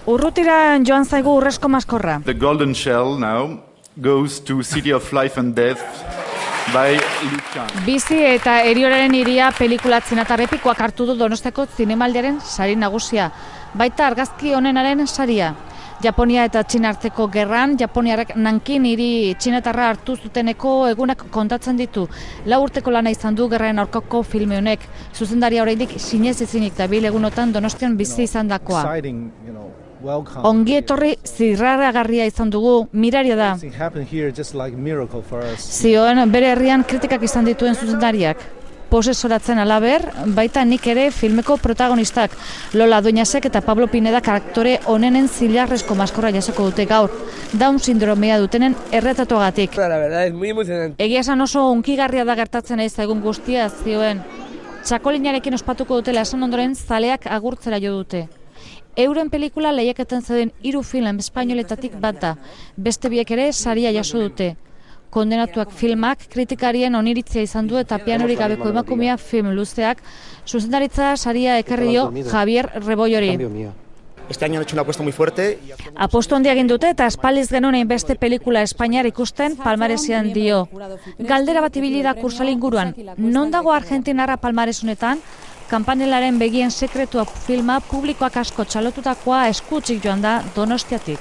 Urrutira joan zaigu urrezko maskorra. The Golden Shell now goes to City of Life and Death by Luchan. Bizi eta erioraren hiria pelikulatzen eta repikoak hartu du Donostiako zinemaldiaren sari nagusia. Baita argazki onenaren saria. Japonia eta Txina arteko gerran, Japoniarrek Nankin hiri txinetarra hartu zuteneko egunak kontatzen ditu. 4 urteko lana izan du gerraren aurkako filme honek. Zuzendaria oraindik sinez ezinik dabil egunotan Donostian bizi izandakoa. Ongi etorri zirraragarria izan dugu, miraria da. Zioen bere herrian kritikak izan dituen zuzendariak. Posesoratzen alaber, baita nik ere filmeko protagonistak. Lola Dueñasek eta Pablo Pinedak aktore onenen zilarrezko maskorra jasoko dute gaur. Down sindromea dutenen erretatuagatik. Egia esan oso hunkigarria da gertatzen ez zaigun guztia, zioen. Txakolinarekin ospatuko dutela esan ondoren zaleak agurtzera jo dute. Euren pelikula lehiaketan zeuden 3 film espainoletatik bat da. Beste biek ere saria jaso dute. Kondenatuak filmak kritikarien oniritzia izan du eta pianorik gabeko emakumea film luzeak zuzendaritza saria ekarri dio Javier Rebollori. Este año han hecho una apuesta muy fuerte. Aposto handia egin dute eta aspaldiz genuen beste pelikula espainiar ikusten palmaresean dio. Galdera bat ibili da kursal inguruan. Non dago Argentinarra palmares honetan? Kanpanelaren begien sekretua filma publikoak asko txalotutakoa eskutsik joan da Donostiatik.